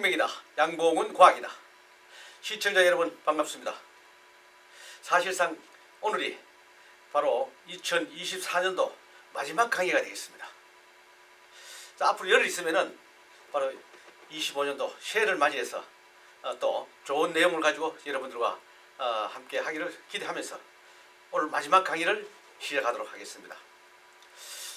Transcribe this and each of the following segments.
생명이다. 양봉은 과학이다. 시청자 여러분 반갑습니다. 사실상 오늘이 바로 2024년도 마지막 강의가 되겠습니다. 자, 앞으로 열흘 있으면은 바로 25년도 새해를 맞이해서 또 좋은 내용을 가지고 여러분들과 함께 하기를 기대하면서 오늘 마지막 강의를 시작하도록 하겠습니다.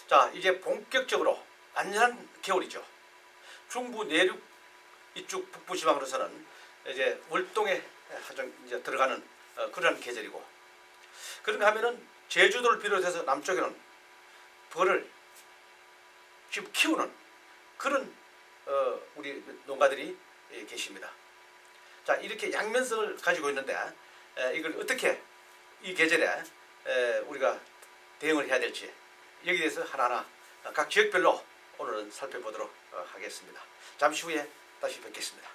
자, 이제 본격적으로 완전한 겨울이죠. 중부 내륙 이쪽 북부 지방으로서는 이제 월동에 이제 들어가는 그런 계절이고, 그런가 하면은 제주도를 비롯해서 남쪽에는 벌을 지금 키우는 그런 우리 농가들이 계십니다. 자, 이렇게 양면성을 가지고 있는데 이걸 어떻게 이 계절에 우리가 대응을 해야 될지, 여기에 대해서 하나하나 각 지역별로 오늘은 살펴보도록 하겠습니다. 잠시 후에 다시 뵙겠습니다.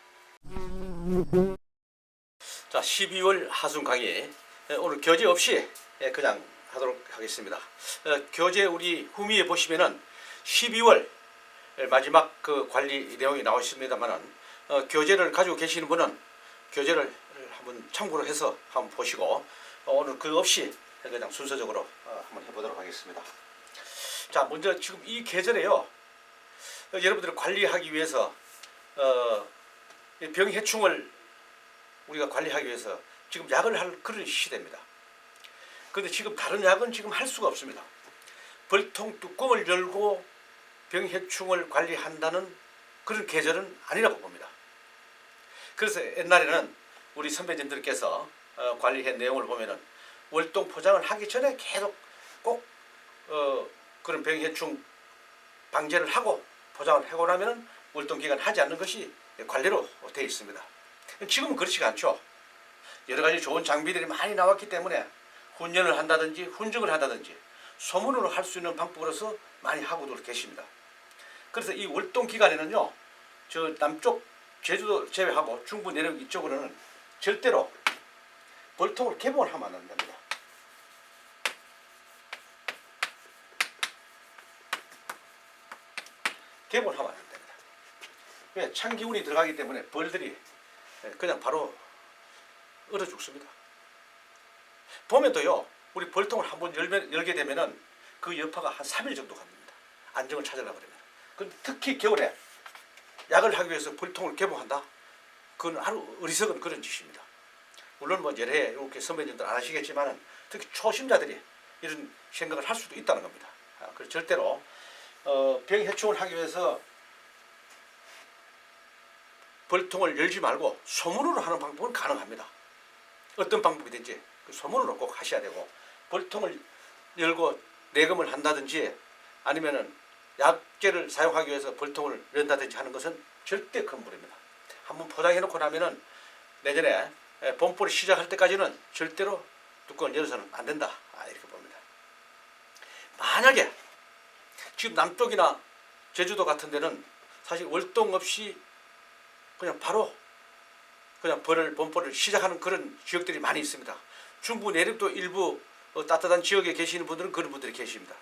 자, 12월 하순 강의 오늘 교재 없이 그냥 하도록 하겠습니다. 교재 우리 후미에 보시면은 12월 마지막 그 관리 내용이 나와 있습니다만은 교재를 가지고 계시는 분은 교재를 한번 참고로 해서 한번 보시고 오늘 그거 없이 그냥 순서적으로 한번 해보도록 하겠습니다. 자, 먼저 지금 이 계절에요, 여러분들을 관리하기 위해서 병해충을 우리가 관리하기 위해서 지금 약을 할 그런 시대입니다. 그런데 지금 다른 약은 지금 할 수가 없습니다. 벌통 뚜껑을 열고 병해충을 관리한다는 그런 계절은 아니라고 봅니다. 그래서 옛날에는 우리 선배님들께서 관리한 내용을 보면은 월동 포장을 하기 전에 계속 꼭 그런 병해충 방제를 하고 포장을 하고 나면은 월동 기간 하지 않는 것이 관례로 되어 있습니다. 지금은 그렇지가 않죠. 여러 가지 좋은 장비들이 많이 나왔기 때문에 훈련을 한다든지 훈증을 한다든지 소문으로 할 수 있는 방법으로서 많이 하고도 계십니다. 그래서 이 월동 기간에는요, 저 남쪽 제주도 제외하고 중부 내륙 이쪽으로는 절대로 벌통을 개봉을 하면 안 됩니다. 개봉을 하면 안 됩니다. 왜? 찬 기운이 들어가기 때문에 벌들이 그냥 바로 얼어 죽습니다. 봄에도요, 우리 벌통을 한번 열게 되면은 그 여파가 한 3일 정도 갑니다. 안정을 찾으려고 그러면. 근데 특히 겨울에 약을 하기 위해서 벌통을 개봉한다? 그건 아주 어리석은 그런 짓입니다. 물론 뭐 여러 해 이렇게 선배님들 안 하시겠지만은 특히 초심자들이 이런 생각을 할 수도 있다는 겁니다. 그래서 절대로 병해충을 하기 위해서 벌통을 열지 말고 소문으로 하는 방법은 가능합니다. 어떤 방법이든지 그 소문으로 꼭 하셔야 되고, 벌통을 열고 내검을 한다든지 아니면은 약재를 사용하기 위해서 벌통을 연다든지 하는 것은 절대 금물입니다. 한번 포장해 놓고 나면은 내년에 봄벌이 시작할 때까지는 절대로 뚜껑을 열어서는 안 된다, 이렇게 봅니다. 만약에 지금 남쪽이나 제주도 같은 데는 사실 월동 없이 그냥 바로 그냥 봄벌을 시작하는 그런 지역들이 많이 있습니다. 중부 내륙도 일부 따뜻한 지역에 계시는 분들은 그런 분들이 계십니다.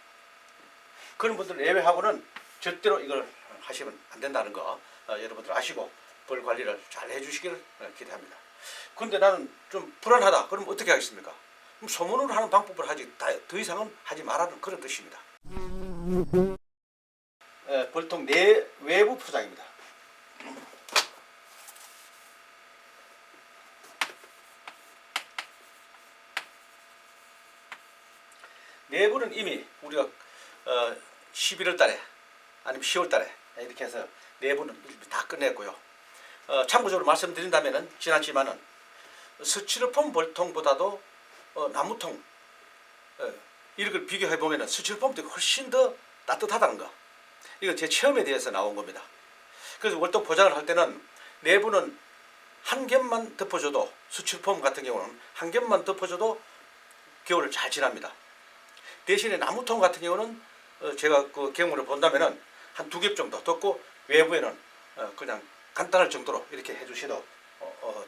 그런 분들을 예외하고는 절대로 이걸 하시면 안 된다는 거 여러분들 아시고 벌 관리를 잘 해주시기를 기대합니다. 그런데 나는 좀 불안하다. 그럼 어떻게 하겠습니까? 그럼 소문으로 하는 방법을 하지 더 이상은 하지 말라는 그런 뜻입니다. 벌통 외부 포장입니다. 내부는 이미 우리가 11월 달에 아니면 10월 달에 이렇게 해서 내부는 다 끝냈고요. 참고적으로 말씀드린다면은 지났지만은 스티로폼 벌통보다도 나무통 이걸 비교해 보면은 스티로폼도 훨씬 더 따뜻하다는 거, 이건 제 체험에 대해서 나온 겁니다. 그래서 월동 포장을 할 때는 내부는 한 겹만 덮어줘도, 스티로폼 같은 경우는 한 겹만 덮어줘도 겨울을 잘 지납니다. 대신에 나무통 같은 경우는 제가 그 경험을 본다면은 한 2겹 정도 덮고 외부에는 그냥 간단할 정도로 이렇게 해주셔도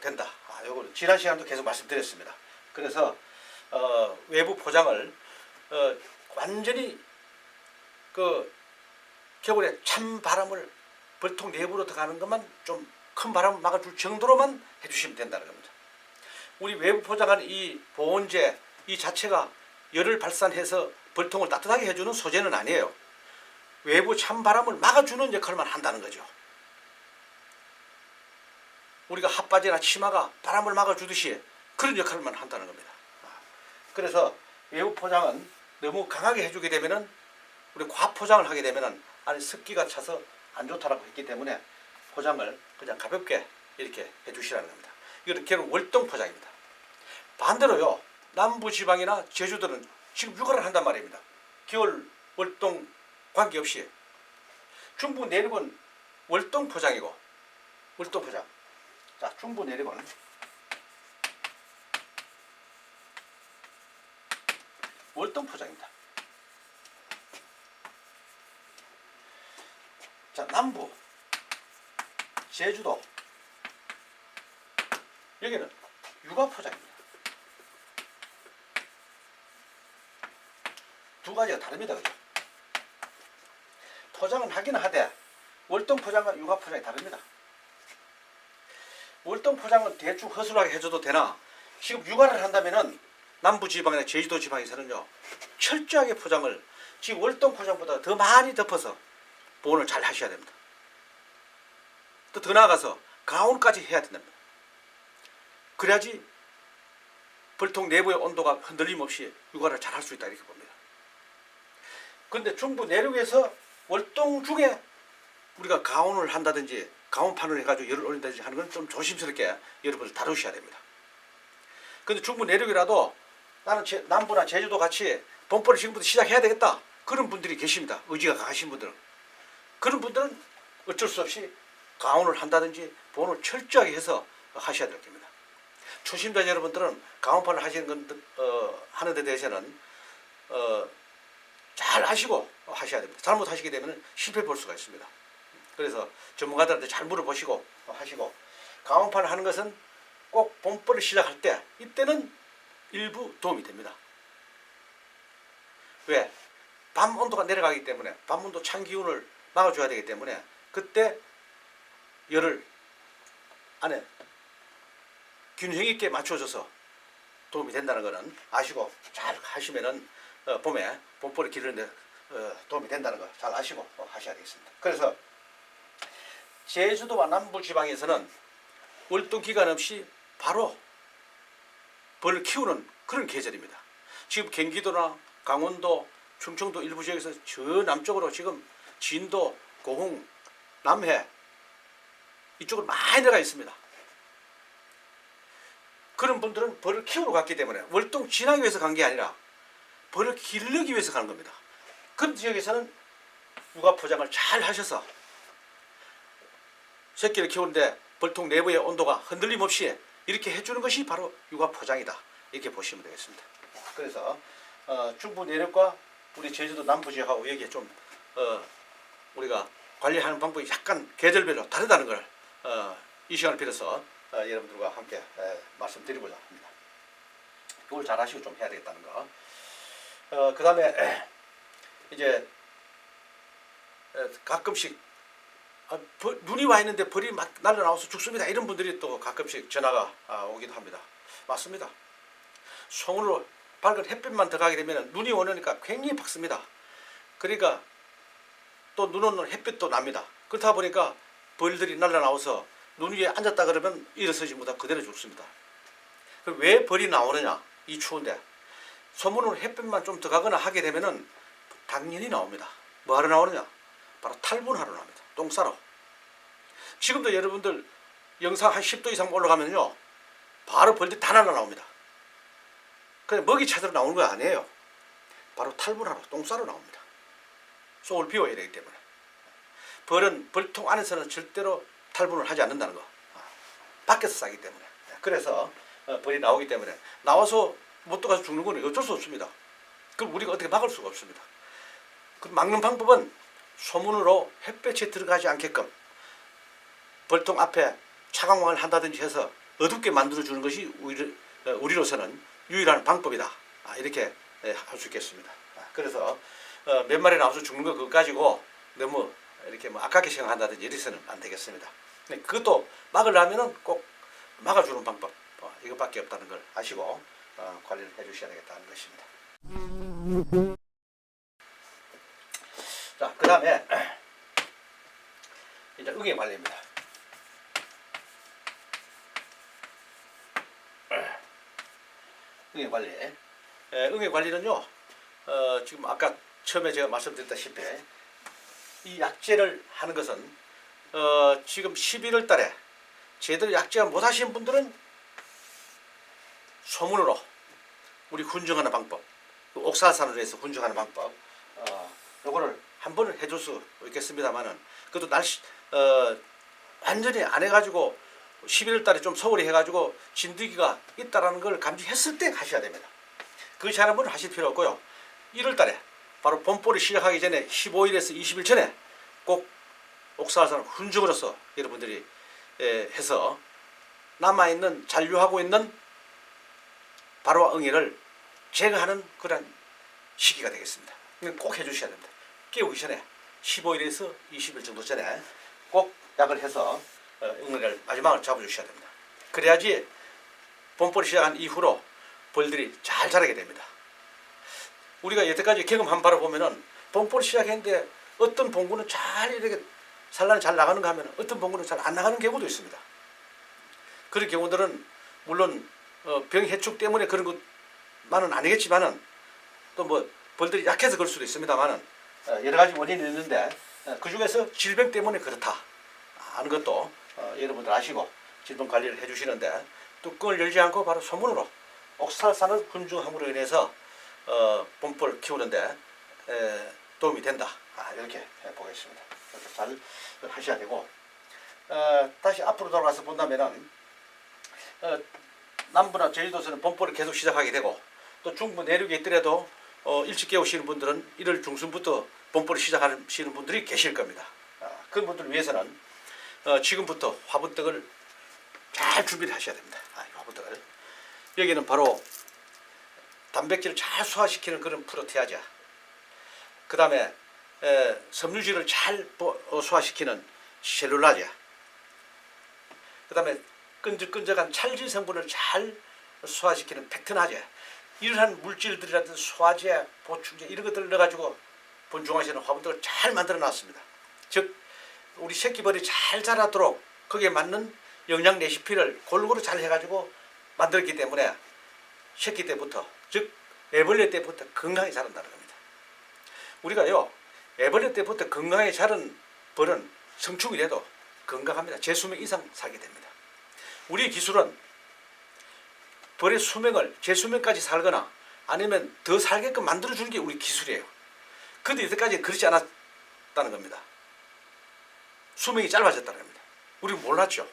된다. 요걸 지난 시간도 계속 말씀드렸습니다. 그래서 외부 포장을 완전히 그 겨울에 찬 바람을 벌통 내부로 들어가는 것만 좀 큰 바람을 막아줄 정도로만 해주시면 된다는 겁니다. 우리 외부 포장한 이 보온재 이 자체가 열을 발산해서 벌통을 따뜻하게 해주는 소재는 아니에요. 외부 찬바람을 막아주는 역할만 한다는 거죠. 우리가 핫바지나 치마가 바람을 막아주듯이 그런 역할만 한다는 겁니다. 그래서 외부 포장은 너무 강하게 해주게 되면은 우리 과포장을 하게 되면은 안에 습기가 차서 안 좋다라고 했기 때문에 포장을 그냥 가볍게 이렇게 해주시라는 겁니다. 이거는 결국 월동 포장입니다. 반대로요, 남부지방이나 제주도는 지금 육아를 한단 말입니다. 겨울 월동 관계없이 중부 내륙은 월동 포장이고 월동 포장. 자, 중부 내륙은 월동 포장입니다. 자, 남부 제주도 여기는 육아 포장입니다. 두 가지가 다릅니다. 그죠? 포장은 하긴 하되 월동 포장과 육아 포장이 다릅니다. 월동 포장은 대충 허술하게 해줘도 되나 지금 육아를 한다면은 남부지방이나 제주도 지방에서는요 철저하게 포장을 지금 월동 포장보다 더 많이 덮어서 보온을 잘 하셔야 됩니다. 또 더 나아가서 가온까지 해야 된답니다. 그래야지 벌통 내부의 온도가 흔들림 없이 육아를 잘 할 수 있다 이렇게 봅니다. 그런데 중부 내륙에서 월동 중에 우리가 가온을 한다든지 가온판을 해가지고 열을 올린다든지 하는 건 좀 조심스럽게 여러분들 다루셔야 됩니다. 그런데 중부 내륙이라도 나는 남부나 제주도 같이 봄벌이 지금부터 시작해야 되겠다 그런 분들이 계십니다. 의지가 강하신 분들은. 그런 분들은 어쩔 수 없이 가온을 한다든지 보온을 철저하게 해서 하셔야 될 겁니다. 초심자 여러분들은 가온판을 하는 데 대해서는 잘 하시고 하셔야 됩니다. 잘못하시게 되면 실패 볼 수가 있습니다. 그래서 전문가들한테 잘 물어보시고 하시고 가온판을 하는 것은 꼭 봄벌을 시작할 때 이때는 일부 도움이 됩니다. 왜? 밤 온도가 내려가기 때문에 밤 온도 찬 기운을 막아줘야 되기 때문에 그때 열을 안에 균형 있게 맞춰줘서 도움이 된다는 것은 아시고 잘 하시면은 봄에 봄벌이 기르는데 도움이 된다는 거 잘 아시고 하셔야 되겠습니다. 그래서 제주도와 남부지방에서는 월동 기간 없이 바로 벌을 키우는 그런 계절입니다. 지금 경기도나 강원도, 충청도 일부 지역에서 저 남쪽으로 지금 진도, 고흥, 남해 이쪽으로 많이 내려가 있습니다. 그런 분들은 벌을 키우러 갔기 때문에 월동 지나기 위해서 간 게 아니라 벌을 기르기 위해서 가는 겁니다. 그런 지역에서는 육아 포장을 잘 하셔서 새끼를 키우는데 벌통 내부의 온도가 흔들림 없이 이렇게 해주는 것이 바로 육아 포장이다. 이렇게 보시면 되겠습니다. 그래서 중부 내륙과 우리 제주도 남부 지역하고 여기에 좀 우리가 관리하는 방법이 약간 계절별로 다르다는 걸 이 시간을 빌어서 여러분들과 함께 말씀드리고자 합니다. 이걸 잘 하시고 좀 해야 되겠다는 거. 그 다음에 이제 가끔씩 눈이 와 있는데 벌이 막 날려나와서 죽습니다. 이런 분들이 또 가끔씩 전화가 오기도 합니다. 맞습니다. 손으로 밝은 햇빛만 들어가게 되면 눈이 오니까 굉장히 밝습니다. 그러니까 또 눈 오는 햇빛도 납니다. 그렇다 보니까 벌들이 날려나와서 눈 위에 앉았다 그러면 일어서지 못하고 그대로 죽습니다. 왜 벌이 나오느냐? 이 추운데 소문으로 햇빛만 좀 들어가거나 하게 되면은 당연히 나옵니다. 뭐하러 나오느냐? 바로 탈분하러 나옵니다. 똥 싸러. 지금도 여러분들 영상 한 10도 이상 올라가면요 바로 벌들이 다 날아나옵니다. 그냥 먹이 찾으러 나오는 거 아니에요. 바로 탈분하러 똥 싸러 나옵니다. 속을 비워야 되기 때문에. 벌은 벌통 안에서는 절대로 탈분을 하지 않는다는 거. 밖에서 싸기 때문에. 그래서 벌이 나오기 때문에 나와서 못 들어가서 죽는 건 어쩔 수 없습니다. 그럼 우리가 어떻게 막을 수가 없습니다. 그 막는 방법은 소문으로 햇볕에 들어가지 않게끔 벌통 앞에 차광망을 한다든지 해서 어둡게 만들어주는 것이 우리로서는 유일한 방법이다. 이렇게 할 수 있겠습니다. 그래서 몇 마리 나와서 죽는 거 그거 가지고 너무 이렇게 아깝게 생각한다든지 이래서는 안 되겠습니다. 그것도 막으려면은 꼭 막아주는 방법 이것밖에 없다는 걸 아시고 관리를 해주셔야 되겠다는 것입니다. 자, 그 다음에 이제 응애 관리입니다. 응애 관리. 응애 관리는요, 지금 아까 처음에 제가 말씀드렸다시피 이 약제를 하는 것은 지금 11월 달에 제대로 약제가 못 하신 분들은 소문으로 우리 훈증하는 방법, 옥살산으로 해서 훈증하는 방법, 요거를 한 번은 해줄 수 있겠습니다만은 그것도 날씨 완전히 안 해가지고 11월 달에 좀 소홀히 해가지고 진드기가 있다라는 걸 감지했을 때 하셔야 됩니다. 그것이 하는 분은 하실 필요 없고요. 1월 달에 바로 봄볼이 시작하기 전에 15일에서 20일 전에 꼭 옥살산을 훈증으로서 여러분들이 해서 남아있는 잔류하고 있는 바로와 응애를 제거하는 그런 시기가 되겠습니다. 꼭 해주셔야 됩니다. 깨우기 전에 15일에서 20일 정도 전에 꼭 약을 해서 응애를 마지막으로 잡아주셔야 됩니다. 그래야지 봄볼이 시작한 이후로 벌들이 잘 자라게 됩니다. 우리가 여태까지 경험한 바로 보면은 봄볼이 시작했는데 어떤 봉구는 잘 이렇게 산란이 잘 나가는가 하면 어떤 봉구는 잘 안 나가는 경우도 있습니다. 그런 경우들은 물론 병 해축 때문에 그런 것만은 아니겠지만은 또 뭐 벌들이 약해서 그럴 수도 있습니다만은 여러 가지 원인이 있는데 그 중에서 질병 때문에 그렇다 하는 것도 여러분들 아시고 질병 관리를 해주시는데 뚜껑을 열지 않고 바로 소문으로 옥살산을 훈증함으로 인해서 봄볼 키우는데 도움이 된다. 이렇게 보겠습니다. 이렇게 잘 하셔야 되고 다시 앞으로 돌아가서 본다면은 남부나 제주도에서는 봄볼을 계속 시작하게 되고 또 중부 내륙에 있더라도 일찍 깨우시는 분들은 1월 중순부터 봄볼을 시작하시는 분들이 계실 겁니다. 그런 분들을 위해서는 지금부터 화분떡을 잘 준비를 하셔야 됩니다. 화분떡을 여기는 바로 단백질을 잘 소화시키는 그런 프로테아제, 그 다음에 섬유질을 잘 소화시키는 셀룰라제, 그 다음에 끈적끈적한 찰질 성분을 잘 소화시키는 팩트나제, 이러한 물질들이라든지 소화제, 보충제 이런 것들을 넣어가지고 분중하시는 화분떡을 잘 만들어 놨습니다. 즉 우리 새끼벌이 잘 자라도록 거기에 맞는 영양 레시피를 골고루 잘 해가지고 만들었기 때문에 새끼 때부터 즉 애벌레 때부터 건강히 자란다는 겁니다. 우리가요 애벌레 때부터 건강히 자란 벌은 성충이라도 건강합니다. 제 수명 이상 살게 됩니다. 우리 기술은 벌의 수명을 제 수명까지 살거나 아니면 더 살게끔 만들어주는 게 우리 기술이에요. 그런데 이때까지 그렇지 않았다는 겁니다. 수명이 짧아졌다는 겁니다. 우리는 몰랐죠.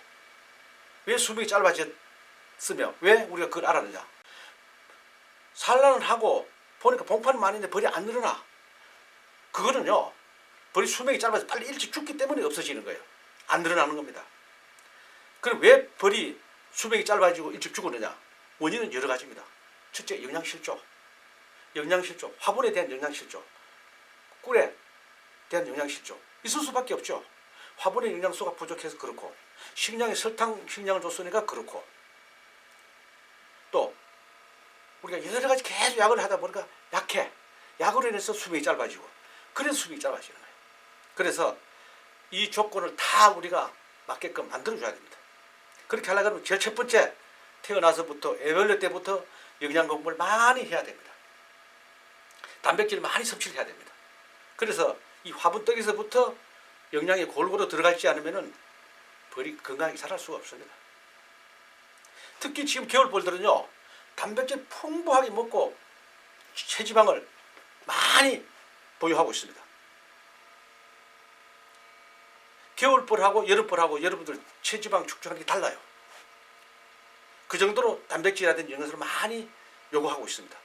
왜 수명이 짧아졌으며 왜 우리가 그걸 알았느냐. 산란을 하고 보니까 봉판이 많은데 벌이 안 늘어나. 그거는요 벌이 수명이 짧아서 빨리 일찍 죽기 때문에 없어지는 거예요. 안 늘어나는 겁니다. 그럼 왜 벌이 수명이 짧아지고 일찍 죽었느냐. 원인은 여러 가지입니다. 첫째 영양실조, 화분에 대한 영양실조, 꿀에 대한 영양실조 있을 수밖에 없죠. 화분의 영양소가 부족해서 그렇고 식량에 설탕 식량을 줬으니까 그렇고 또 우리가 여러 가지 계속 약을 하다 보니까 약해. 약으로 인해서 수명이 짧아지고 그래서 수명이 짧아지는 거예요. 그래서 이 조건을 다 우리가 맞게끔 만들어줘야 됩니다. 그렇게 하려면 제일 첫 번째 태어나서부터 애벌레 때부터 영양 공부를 많이 해야 됩니다. 단백질 많이 섭취를 해야 됩니다. 그래서 이 화분떡에서부터 영양이 골고루 들어가지 않으면 벌이 건강하게 자랄 수가 없습니다. 특히 지금 겨울벌들은요 단백질 풍부하게 먹고 체지방을 많이 보유하고 있습니다. 겨울벌하고 여름벌하고 여러분들 체지방 축적하는 게 달라요. 그 정도로 단백질이라든지 영양소를 많이 요구하고 있습니다.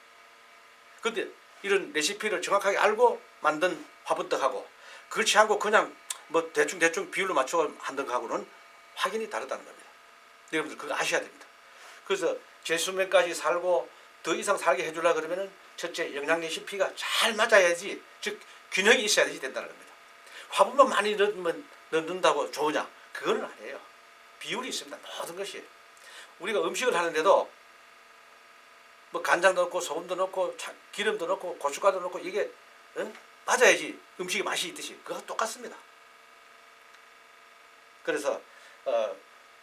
그런데 이런 레시피를 정확하게 알고 만든 화분떡하고 그렇지 않고 그냥 뭐 대충 비율로 맞춰 한던 거하고는 확연히 다르다는 겁니다. 여러분들 그거 아셔야 됩니다. 그래서 제 수명까지 살고 더 이상 살게 해주려고 그러면은 첫째 영양 레시피가 잘 맞아야지, 즉 균형이 있어야 된다는 겁니다. 화분만 많이 넣는다고 좋으냐? 그거는 아니에요. 비율이 있습니다. 모든 것이. 우리가 음식을 하는데도 뭐 간장도 넣고 소금도 넣고 기름도 넣고 고춧가루 넣고 이게 맞아야지 음식이 맛이 있듯이 그거 똑같습니다. 그래서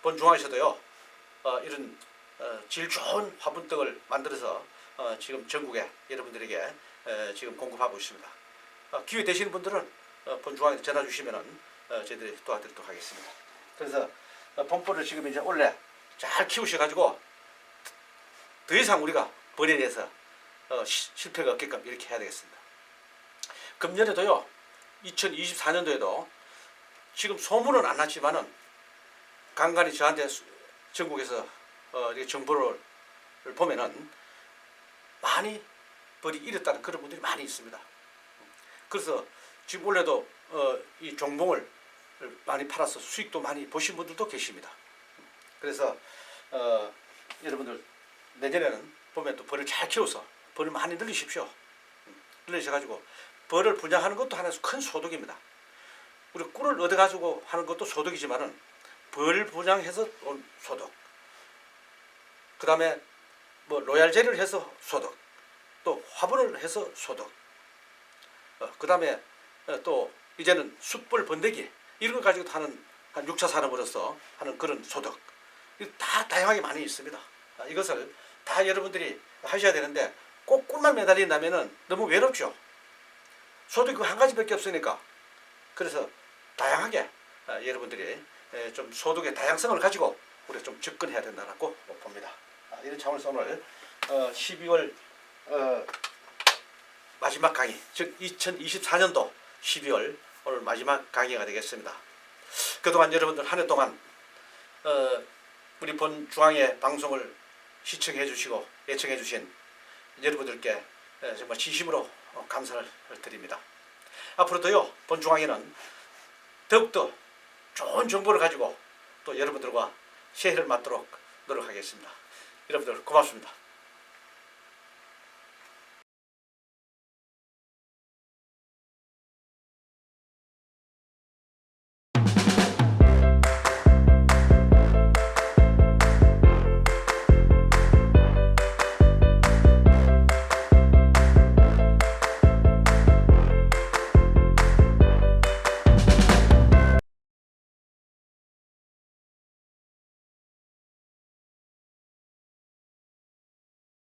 본중앙에서도요 이런 질 좋은 화분떡을 만들어서 지금 전국에 여러분들에게 지금 공급하고 있습니다. 기회 되시는 분들은 본중앙에 전화 주시면은 저희들이 도와드리도록 하겠습니다. 그래서 봄보를 지금 이제 원래 잘 키우셔가지고 더 이상 우리가 벌에 대해서 실패가 없게끔 이렇게 해야 되겠습니다. 금년에도요 2024년도에도 지금 소문은 안 났지만은 간간히 저한테 전국에서 정보를 보면은 많이 벌이 잃었다는 그런 분들이 많이 있습니다. 그래서 지금 원래도 이 종봉을 많이 팔아서 수익도 많이 보신 분들도 계십니다. 그래서 여러분들 내년에는 보면 또 벌을 잘 키워서 벌을 많이 늘리십시오. 늘리셔가지고 벌을 분양하는 것도 하나의 큰 소득입니다. 우리 꿀을 얻어가지고 하는 것도 소득이지만은 벌 분양해서 온 소득, 그 다음에 뭐 로얄젤리를 해서 소득, 또 화분을 해서 소득, 그 다음에 또 이제는 숯불 번데기 이런 걸 가지고 하는 한 6차 산업으로서 하는 그런 소득, 다 다양하게 많이 있습니다. 이것을 다 여러분들이 하셔야 되는데 꼭 꿀만 매달린다면은 너무 외롭죠. 소득이 한 가지밖에 없으니까. 그래서 다양하게 여러분들이 좀 소득의 다양성을 가지고 우리가 좀 접근해야 된다고 봅니다. 이런 차원에서 오늘 12월 마지막 강의, 즉 2024년도 12월 오늘 마지막 강의가 되겠습니다. 그동안 여러분들 한 해 동안 우리 본중앙의 방송을 시청해 주시고 애청해 주신 여러분들께 정말 진심으로 감사를 드립니다. 앞으로도요 본중앙에는 더욱더 좋은 정보를 가지고 또 여러분들과 새해를 맞도록 노력하겠습니다. 여러분들 고맙습니다.